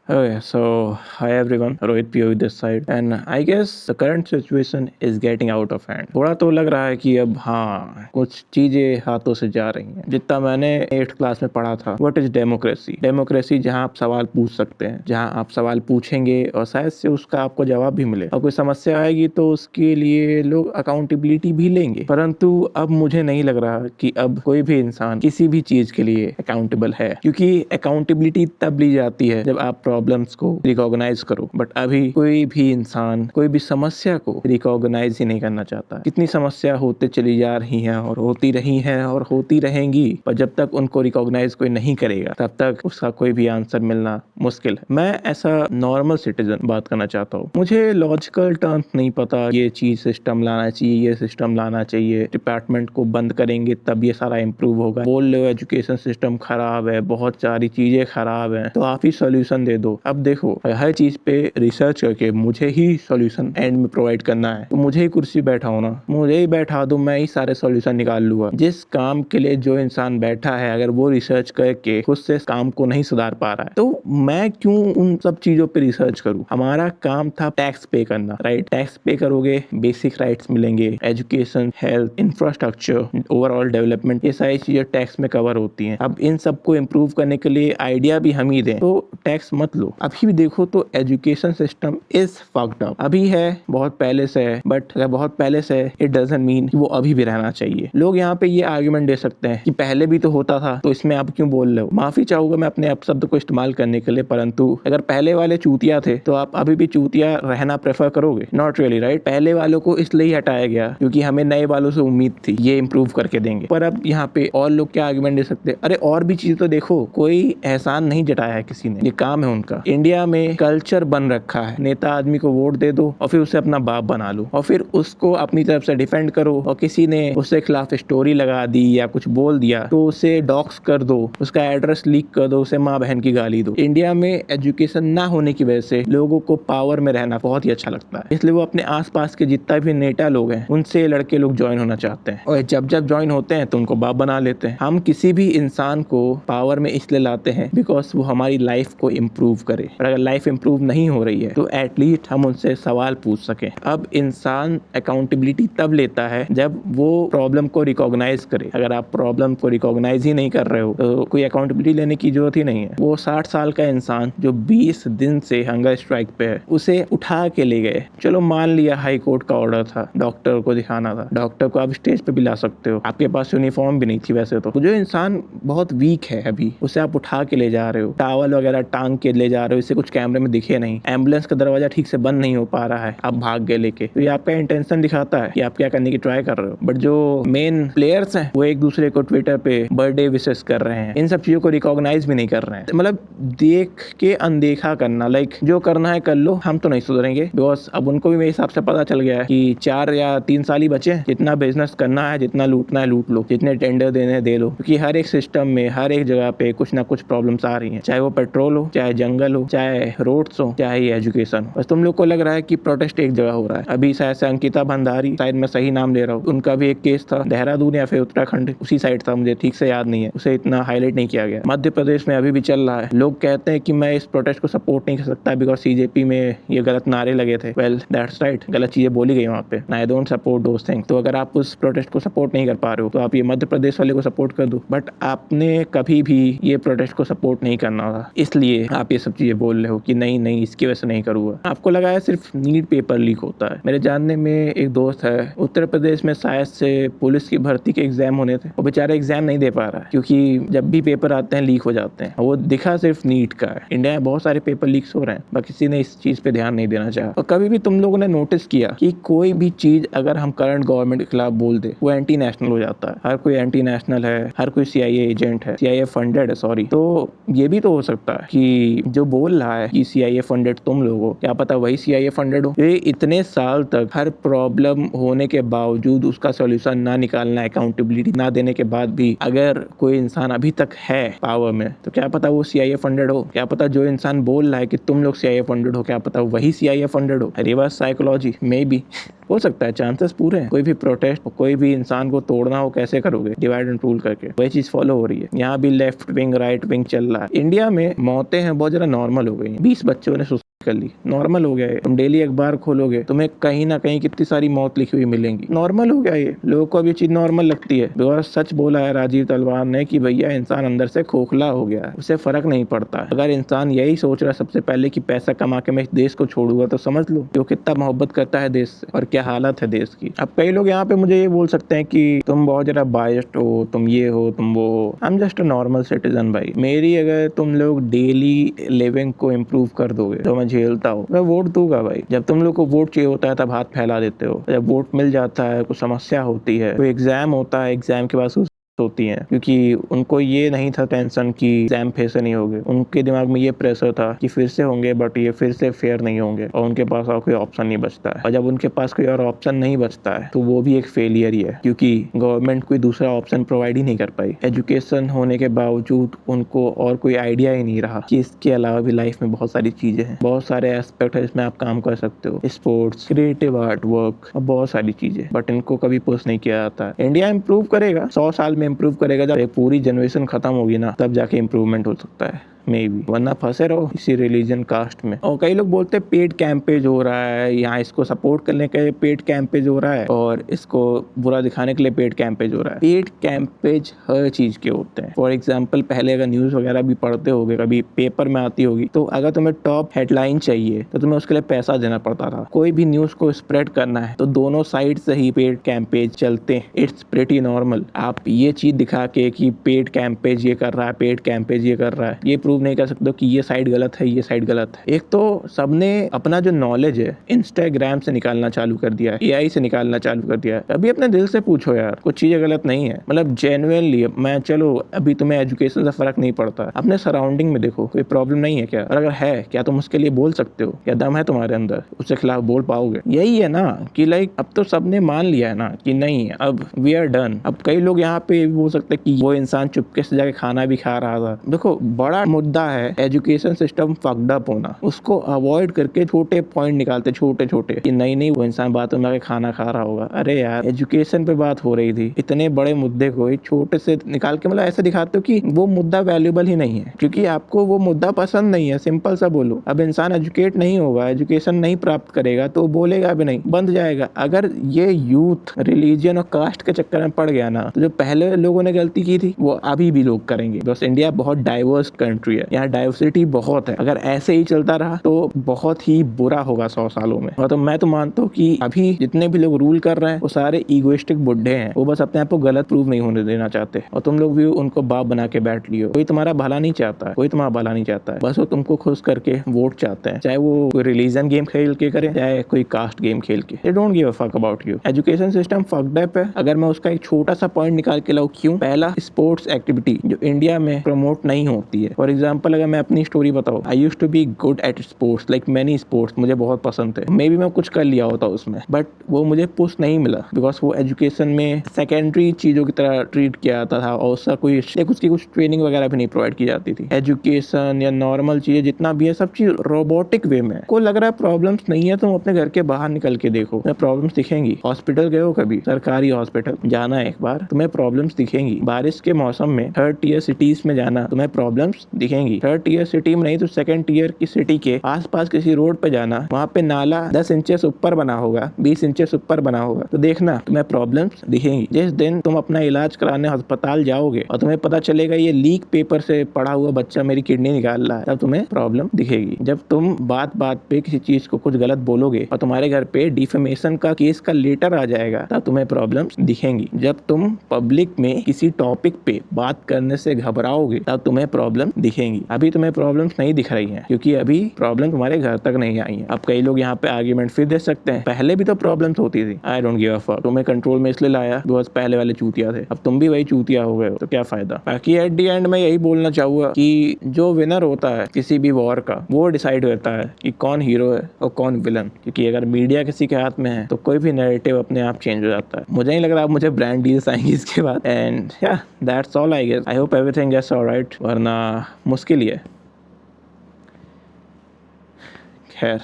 Okay, so hi everyone, Rohit POV this side, and I guess the current situation is getting out of hand. थोड़ा तो लग रहा है कि अब हाँ कुछ चीजें हाथों से जा रही हैं। जितना मैंने 8th क्लास में पढ़ा था, व्हाट इज डेमोक्रेसी? डेमोक्रेसी जहाँ आप सवाल पूछ सकते हैं, जहाँ आप सवाल पूछेंगे और शायद से उसका आपको जवाब भी मिले, और कोई समस्या आएगी तो उसके लिए लोग अकाउंटेबिलिटी भी लेंगे। परंतु अब मुझे नहीं लग रहा कि अब कोई भी इंसान किसी भी चीज के लिए अकाउंटेबल है, क्योंकि अकाउंटेबिलिटी तब ली जाती है जब आप प्रॉब्लम्स को रिकॉग्नाइज करो। बट अभी कोई भी इंसान कोई भी समस्या को रिकॉग्नाइज ही नहीं करना चाहता। कितनी समस्या होते चली जा रही हैं और होती रही हैं और होती रहेंगी, पर जब तक उनको रिकॉग्नाइज कोई नहीं करेगा तब तक उसका कोई भी आंसर मिलना मुश्किल है। मैं ऐसा नॉर्मल सिटीजन बात करना चाहता हूँ। मुझे लॉजिकल टर्म्स नहीं पता, ये चीज सिस्टम लाना चाहिए, ये सिस्टम लाना चाहिए, डिपार्टमेंट को बंद करेंगे तब ये सारा इम्प्रूव होगा। बोल रहे हो एजुकेशन सिस्टम खराब है, बहुत सारी चीजें खराब है, तो आप ही सोल्यूशन दे दो। अब देखो, हर चीज पे रिसर्च करके मुझे ही सॉल्यूशन एंड में प्रोवाइड करना है, तो मुझे ही कुर्सी बैठा होना, मुझे ही बैठा दो, मैं ही सारे सॉल्यूशन निकाल लूंगा। जिस काम के लिए जो इंसान बैठा है, अगर वो रिसर्च करके खुद से काम को नहीं सुधार पा रहा है, तो मैं क्यों उन सब चीजों पे रिसर्च करूं? हमारा काम था टैक्स पे करना, राइट? टैक्स पे करोगे, बेसिक राइट्स मिलेंगे, education, health, infrastructure, overall development, ये सारी चीजें टैक्स में कवर होती हैं। अब इन सबको इम्प्रूव करने के लिए आइडिया भी हम ही दें, तो टैक्स मत लो। अभी भी देखो तो education system is fucked up. अभी है, बहुत पहले से है, बट अगर बहुत पहले से है, इट डजंट मीन कि वो अभी भी रहना चाहिए। लोग यहाँ पे ये आर्ग्यूमेंट दे सकते हैं कि पहले भी तो होता था, तो इसमें आप क्यों बोल रहे हो? माफी चाहूंगा मैं अपने अपशब्द को इस्तेमाल करने के लिए, परंतु अगर पहले वाले चूतिया थे तो आप अभी भी चूतिया रहना प्रेफर करोगे? Not really, right? पहले वालों को इसलिए ही हटाया गया क्योंकि हमें नए वालों से उम्मीद थी ये इम्प्रूव करके देंगे। पर अब यहाँ पे और लोग क्या आर्ग्यूमेंट दे सकते हैं? अरे और भी चीज तो देखो, कोई एहसान नहीं जताया है किसी ने, ये काम है उनका। इंडिया में कल्चर बन रखा है, नेता आदमी को वोट दे दो और फिर उसे अपना बाप बना लो, और फिर उसको अपनी तरफ से डिफेंड करो, और किसी ने उसके खिलाफ स्टोरी लगा दी या कुछ बोल दिया तो उसे डॉक्स कर दो, उसका एड्रेस लीक कर दो, उसे माँ बहन की गाली दो। इंडिया में एजुकेशन ना होने की वजह से लोगों को पावर में रहना बहुत ही अच्छा लगता है, इसलिए वो अपने आसपास के जितना भी नेता लोग हैं उनसे लड़के लोग ज्वाइन होना चाहते हैं, और जब जब ज्वाइन होते हैं तो उनको बाप बना लेते हैं। हम किसी भी इंसान को पावर में इसलिए लाते हैं बिकॉज वो हमारी लाइफ को इम्प्रूव करे, और अगर लाइफ इम्प्रूव नहीं हो रही है तो एटलीस्ट हम उनसे सवाल पूछ सकें। अब इंसान अकाउंटेबिलिटी तब लेता है जब वो प्रॉब्लम को रिकॉग्नाइज करे। अगर आप प्रॉब्लम को रिकॉग्नाइज ही नहीं कर रहे हो तो कोई अकाउंटेबिलिटी लेने की जरूरत ही नहीं है। वो 60 साल का इंसान जो 20 दिन से हंगर स्ट्राइक पे है, उसे उठा के ले गए। चलो मान लिया हाई कोर्ट का ऑर्डर था, डॉक्टर को दिखाना था, डॉक्टर को आप स्टेज पे भी ला सकते हो, आपके पास यूनिफॉर्म भी नहीं थी वैसे तो जो इंसान बहुत वीक है अभी, उसे आप उठा के ले जा रहे हो, टावल वगैरह टांग के ले जा रहे हो, इसे कुछ कैमरे में दिखे नहीं, एम्बुलेंस का दरवाजा ठीक से बंद नहीं हो पा रहा है, आप भाग गए लेके, तो ये आपका इंटेंशन दिखाता है कि आप क्या करने की ट्राई कर रहे हो। बट जो मेन प्लेयर्स हैं वो एक दूसरे को ट्विटर पे बर्थडे विशेस कर रहे हैं, इन सब चीजों को रिकॉग्नाइज भी नहीं कर रहे हैं। मतलब देख के अनदेखा करना, लाइक जो करना है कर लो, हम तो नहीं सुधरेंगे। बिकॉज अब उनको भी मेरे हिसाब से पता चल गया है कि 4 या 3 साल ही बचे हैं, जितना बिजनेस करना है, जितना लूटना है लूट लो, जितने टेंडर देने हैं दे लो, क्योंकि हर एक सिस्टम में हर एक जगह पे कुछ ना कुछ प्रॉब्लम्स आ रही हैं, चाहे वो पेट्रोल हो, चाहे जंगल हो, चाहे रोड्स हो, चाहे एजुकेशन हो। बस तुम लोग को लग रहा है कि प्रोटेस्ट एक जगह हो रहा है। अभी शायद से अंकिता भंडारी, शायद मैं सही नाम ले रहा हूँ, उनका भी एक केस था, देहरादून या फिर उत्तराखंड, उसी साइड था, मुझे ठीक से याद नहीं है, उसे इतना हाईलाइट नहीं किया गया। मध्य प्रदेश में अभी भी चल रहा है। लोग कहते हैं कि मैं इस प्रोटेस्ट को सपोर्ट नहीं कर सकता बिकॉज सीजेपी में ये गलत नारे लगे थे। वेल दैट्स राइट, गलत चीजें बोली गई वहाँ पे। I don't support those things. तो अगर आप उस प्रोटेस्ट को सपोर्ट नहीं कर पा रहे हो तो आप ये मध्य प्रदेश वाले को सपोर्ट कर दो, बट आपने कभी भी ये प्रोटेस्ट को सपोर्ट नहीं करना था, इसलिए आप ये सब चीजें बोल रहे हो कि नहीं नहीं इसकी वजह से नहीं करूंगा। आपको लगा है सिर्फ नीट पेपर लीक होता है। मेरे जानने में एक दोस्त है, उत्तर प्रदेश में शायद से पुलिस की भर्ती के एग्जाम होने थे, वो बेचारा एग्जाम नहीं दे पा रहा है क्योंकि जब भी पेपर आते हैं लीक हो जाते हैं। वो दिखा सिर्फ नीट का है। इंडिया में बहुत सारे पेपर लीक्स हो रहे हैं, बट किसी ने इस चीज पे ध्यान नहीं देना चाहा। और कभी भी तुम लोगों ने नोटिस किया कि कोई भी चीज अगर हम करंट गवर्नमेंट के खिलाफ बोल दे वो एंटी नेशनल हो जाता है। हर कोई एंटी नेशनल है, हर कोई CIA एजेंट है, CIA फंडेड है, सॉरी। तो ये भी तो हो सकता है कि जो बोल रहा है कि CIA फंडेड तुम लोग हो, क्या पता वही CIA फंडेड हो। ये इतने साल तक हर प्रॉब्लम होने के बावजूद उसका सॉल्यूशन ना निकालना, अकाउंटेबिलिटी ना देने के बाद भी अगर कोई इंसान अभी तक है पावर में, तो क्या पता वो CIA फंडेड हो। क्या पता जो इंसान बोल रहा है कि तुम लोग CIA फंडेड हो, क्या पता वही CIA फंडेड हो। Reverse psychology may be. हो सकता है, चांसेस पूरे हैं। कोई भी प्रोटेस्ट, कोई भी इंसान को तोड़ना हो, कैसे करोगे? डिवाइड एंड रूल करके। वही चीज फॉलो हो रही है यहाँ भी, लेफ्ट विंग राइट विंग चल रहा है। इंडिया में मौतें हैं बहुत ज्यादा नॉर्मल हो गई। 20 बच्चों ने कर ली, नॉर्मल हो गया है। तुम डेली अखबार खोलोगे, तुम्हें कहीं ना कहीं कितनी सारी मौत लिखी हुई मिलेंगी। नॉर्मल हो गया ये, लोगों को अब ये चीज नॉर्मल लगती है। बिकॉज सच बोला है राजीव तलवार ने कि भैया इंसान अंदर से खोखला हो गया है, उसे फर्क नहीं पड़ता। अगर इंसान यही सोच रहा है सबसे पहले कि पैसा कमा के मैं इस देश को छोड़ूंगा, तो समझ लो कि वो कितना मोहब्बत करता है देश से और क्या हालत है देश की। अब कई लोग यहाँ पे मुझे ये बोल सकते हैं कि तुम बहुत ज्यादा बायस्ड हो, तुम ये हो, तुम वो हो। I am just a normal citizen भाई। मेरी अगर तुम लोग डेली लिविंग को इम्प्रूव कर दोगे तो मैं झेलता हूँ, मैं वोट दूंगा भाई। जब तुम लोग को वोट चाहिए होता है तब हाथ फैला देते हो, जब वोट मिल जाता है, कुछ समस्या होती है, कोई एग्जाम होता है, एग्जाम के बाद होती हैं, क्योंकि उनको ये नहीं था टेंशन कि एग्जाम फेस नहीं होंगे। उनके दिमाग में ये प्रेशर था कि फिर से होंगे, बट ये फिर से फेयर नहीं होंगे और उनके पास और कोई ऑप्शन नहीं बचता है। और जब उनके पास कोई और ऑप्शन नहीं बचता है तो वो भी एक फेलियर ही है, क्योंकि गवर्नमेंट कोई दूसरा ऑप्शन प्रोवाइड ही नहीं कर पाई। एजुकेशन होने के बावजूद उनको और कोई आइडिया ही नहीं रहा कि इसके अलावा भी लाइफ में बहुत सारी चीजें हैं, बहुत सारे एस्पेक्ट है जिसमें आप काम कर सकते हो, स्पोर्ट्स, क्रिएटिव आर्ट वर्क और बहुत सारी चीजें, बट इनको कभी पुश नहीं किया जाता है। इंडिया इंप्रूव करेगा, 100 साल में इम्प्रूव करेगा, जब एक पूरी जनरेशन खत्म होगी ना, तब जाके इम्प्रूवमेंट हो सकता है मे बी, वरना फंसे रहो इसी रिलीजन कास्ट में। और कई लोग बोलते हैं पेड कैंपेज हो रहा है, यहाँ इसको सपोर्ट करने के लिए पेड कैंपेज हो रहा है और इसको बुरा दिखाने के लिए पेड कैंपेज हो रहा है। पेड कैंपेज हर चीज के होते हैं। फॉर एग्जाम्पल, पहले अगर न्यूज वगैरह भी पढ़ते होगे, कभी पेपर में आती होगी, तो अगर तुम्हें टॉप हेडलाइन चाहिए तो तुम्हें उसके लिए पैसा देना पड़ता था। कोई भी न्यूज को स्प्रेड करना है तो दोनों साइड से ही पेड कैंपेज चलते हैं। It's pretty normal. आप ये चीज दिखा के कि पेड कैंपेज ये कर रहा है, पेड कैंपेज ये कर रहा है, ये प्रूव नहीं कर सकते कि ये साइड गलत है, ये साइड गलत है। एक तो सबने अपना जो नॉलेज है इंस्टाग्राम से निकालना चालू कर दिया है, एआई से निकालना चालू कर दिया है। अभी अपने दिल से पूछो यार, कुछ चीजें गलत नहीं है, मतलब जेन्युइनली। मैं चलो अभी तुम्हें एजुकेशन से फर्क नहीं पड़ता, अपने सराउंडिंग में देखो, कोई प्रॉब्लम नहीं है क्या? और अगर है, क्या तुम उसके लिए बोल सकते हो? क्या दम है तुम्हारे अंदर? उसके खिलाफ बोल पाओगे? यही है ना कि लाइक अब तो सबने मान लिया है ना कि नहीं, अब वी आर डन। अब कई लोग यहाँ पे बोल सकते हैं कि वो इंसान चुपके से जाके खाना भी खा रहा था। देखो, बड़ा मुद्दा है एजुकेशन सिस्टम फक्ड अप होना, उसको अवॉइड करके छोटे पॉइंट निकालते, छोटे छोटे, कि नहीं नहीं वो इंसान बातों में आके खाना खा रहा होगा। अरे यार, एजुकेशन पे बात हो रही थी, इतने बड़े मुद्दे को एक छोटे से निकाल के मतलब ऐसे दिखाते हो कि वो मुद्दा वैल्यूबल ही नहीं है, क्योंकि आपको वो मुद्दा पसंद नहीं है। सिंपल सा बोलो, अब इंसान एजुकेट नहीं होगा, एजुकेशन नहीं प्राप्त करेगा तो बोलेगा भी नहीं, बंद जाएगा। अगर ये यूथ रिलीजन और कास्ट के चक्कर में पड़ गया ना, तो जो पहले लोगों ने गलती की थी वो अभी भी लोग करेंगे। बस इंडिया बहुत डाइवर्स कंट्री है, यहाँ डाइवर्सिटी बहुत है। अगर ऐसे ही चलता रहा तो बहुत ही बुरा होगा 100 सालों में। और तो मैं तो मानता हूँ कि अभी जितने भी लोग रूल कर रहे हैं वो सारे ईगोइस्टिक बुड्ढे हैं, वो बस अपने आप को गलत प्रूव नहीं होने देना चाहते, और तुम लोग भी उनको बाप बना के बैठ लियो। कोई तुम्हारा भला नहीं चाहता है, कोई तुम्हारा भला नहीं चाहता है, बस वो तुमको खुश करके वोट चाहते हैं, चाहे वो कोई रिलीजन गेम खेल के करे, चाहे कोई कास्ट गेम खेल के। They don't give a fuck about you. Education system fucked up है। अगर मैं उसका एक छोटा सा पॉइंट निकाल के लाऊं, क्यों? पहला, स्पोर्ट्स एक्टिविटी जो इंडिया में प्रमोट नहीं होती है। फॉर एग्जाम्पल, अगर मैं अपनी स्टोरी बताऊं, I used to be good at sports, like many sports मुझे बहुत पसंद थे, मे बी मैं कुछ कर लिया होता उसमें, बट वो मुझे पुश नहीं मिला बिकॉज वो एजुकेशन में सेकेंडरी चीजों की तरह ट्रीट किया जाता था और उसका कोई उसकी कुछ ट्रेनिंग वगैरह भी नहीं प्रोवाइड की जाती थी। एजुकेशन या नॉर्मल चीजें जितना भी है, सब चीज रोबोटिक वे में। को लग रहा है प्रॉब्लम्स नहीं है, तुम अपने घर के बाहर निकल के देखो, प्रॉब्लम्स दिखेंगी। हॉस्पिटल गए हो कभी? सरकारी हॉस्पिटल जाना है एक बार, तुम्हें प्रॉब्लम्स दिखेंगी। बारिश के मौसम में थर्ड टीयर सिटीज में जाना, तुम्हें प्रॉब्लम्स दिखेंगी। थर्ड टीयर सिटी में नहीं तो सेकंड टीयर की सिटी के आसपास किसी रोड पे जाना, वहाँ पे नाला 10 इंचेस ऊपर बना होगा, 20 इंचेस ऊपर बना होगा, तो देखना तुम्हें प्रॉब्लम्स दिखेंगी। जिस दिन तुम अपना इलाज कराने अस्पताल जाओगे और तुम्हें पता चलेगा ये लीक पेपर से पड़ा हुआ बच्चा मेरी किडनी निकाल रहा है, तब तुम्हें प्रॉब्लम दिखेगी। जब तुम बात बात पे किसी चीज को कुछ गलत बोलोगे और तुम्हारे घर पे डिफेमेशन का केस का लेटर आ जाएगा, तब तुम्हें प्रॉब्लम्स दिखेंगी। जब तुम पब्लिक में किसी टॉपिक पे बात करने से घबराओगे, तब तुम्हें प्रॉब्लम दिखेंगी। अभी तुम्हें प्रॉब्लम्स नहीं दिख रही हैं, क्योंकि अभी प्रॉब्लम तुम्हारे घर तक नहीं आई है। अब कई लोग यहाँ पे आर्ग्यूमेंट फिर दे सकते हैं, पहले भी तो प्रॉब्लम्स होती थी। I don't give a fuck. तुम्हें कंट्रोल में इसलिए लाया बिकॉज पहले वाले चूतिया थे, अब तुम भी वही चूतिया हो गए हो, तो क्या फायदा। बाकी एट दी एंड मैं यही बोलना चाहूंगा कि जो विनर होता है किसी भी वॉर का, वो डिसाइड करता है कि कौन हीरो है और कौन विलन। क्योंकि अगर मीडिया किसी के हाथ में है तो कोई भी नैरेटिव अपने आप चेंज हो जाता है। मुझे नहीं लग रहा अब मुझे ब्रांड डील्स आएंगी इसके बाद। एंड या that's all I guess. I hope everything gets alright, वरना मुश्किल ही है। खैर।